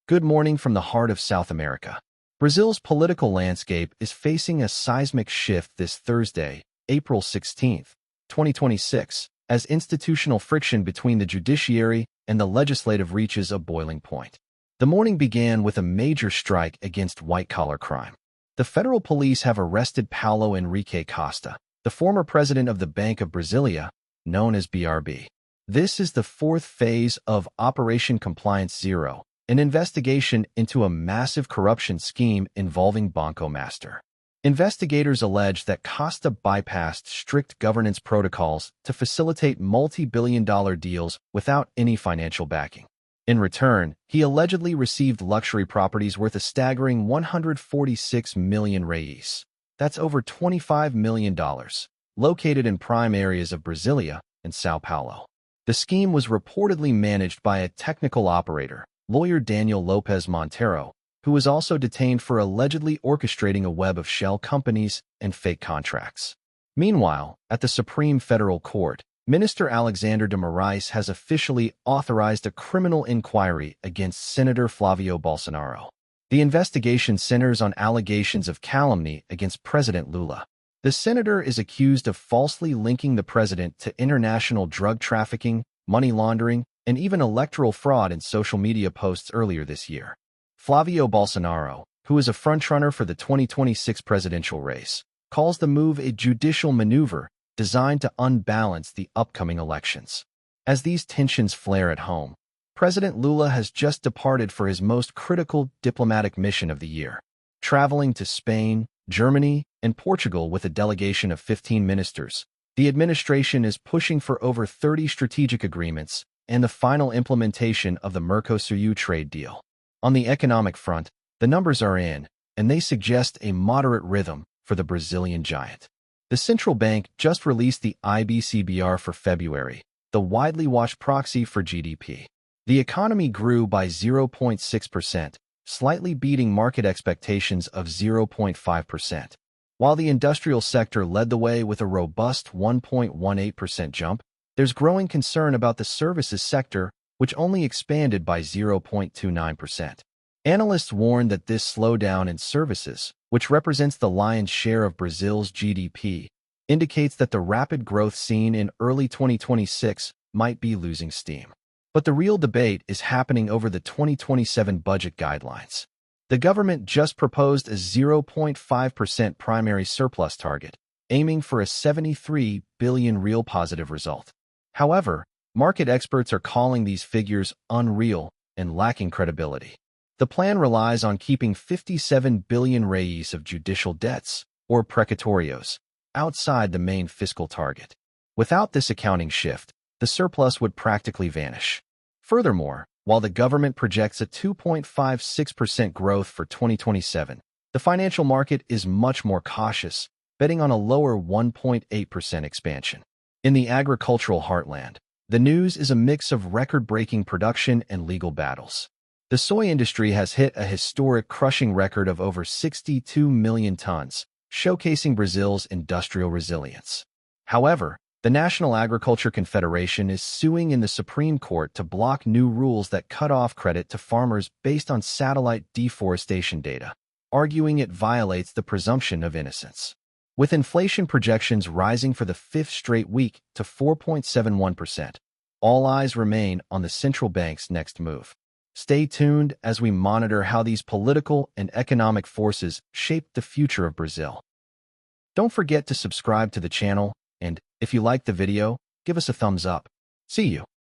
Good morning from the heart of South America. Brazil's political landscape is facing a seismic shift this Thursday, April 16, 2026, as institutional friction between the judiciary and the legislative reaches a boiling point. The morning began with a major strike against white-collar crime. The federal police have arrested Paulo Henrique Costa, the former president of the Bank of Brasilia, known as BRB. This is the fourth phase of Operation Compliance Zero, an investigation into a massive corruption scheme involving Banco Master. Investigators allege that Costa bypassed strict governance protocols to facilitate multi-billion-dollar deals without any financial backing. In return, he allegedly received luxury properties worth a staggering 146 million reais. That's over $25 million, located in prime areas of Brasilia and São Paulo. The scheme was reportedly managed by a technical operator, lawyer Daniel Lopes Monteiro, who was also detained for allegedly orchestrating a web of shell companies and fake contracts. Meanwhile, at the Supreme Federal Court, Minister Alexandre de Moraes has officially authorized a criminal inquiry against Senator Flavio Bolsonaro. The investigation centers on allegations of calumny against President Lula. The senator is accused of falsely linking the president to international drug trafficking, money laundering, and even electoral fraud in social media posts earlier this year. Flavio Bolsonaro, who is a frontrunner for the 2026 presidential race, calls the move a judicial maneuver designed to unbalance the upcoming elections. As these tensions flare at home, President Lula has just departed for his most critical diplomatic mission of the year, traveling to Spain, Germany, and Portugal with a delegation of 15 ministers. The administration is pushing for over 30 strategic agreements and the final implementation of the Mercosur trade deal. On the economic front, the numbers are in, and they suggest a moderate rhythm for the Brazilian giant. The central bank just released the IBCBR for February, the widely watched proxy for GDP. The economy grew by 0.6%, slightly beating market expectations of 0.5%. While the industrial sector led the way with a robust 1.18% jump, there's growing concern about the services sector, which only expanded by 0.29%. Analysts warn that this slowdown in services, which represents the lion's share of Brazil's GDP, indicates that the rapid growth seen in early 2026 might be losing steam. But the real debate is happening over the 2027 budget guidelines. The government just proposed a 0.5% primary surplus target, aiming for a 73 billion real positive result. However, market experts are calling these figures unreal and lacking credibility. The plan relies on keeping 57 billion reais of judicial debts, or precatórios, outside the main fiscal target. Without this accounting shift, the surplus would practically vanish. Furthermore, while the government projects a 2.56% growth for 2027, the financial market is much more cautious, betting on a lower 1.8% expansion. In the agricultural heartland, the news is a mix of record-breaking production and legal battles. The soy industry has hit a historic crushing record of over 62 million tons, showcasing Brazil's industrial resilience. However, the National Agriculture Confederation is suing in the Supreme Court to block new rules that cut off credit to farmers based on satellite deforestation data, arguing it violates the presumption of innocence. With inflation projections rising for the fifth straight week to 4.71%, all eyes remain on the central bank's next move. Stay tuned as we monitor how these political and economic forces shape the future of Brazil. Don't forget to subscribe to the channel, and if you liked the video, give us a thumbs up. See you.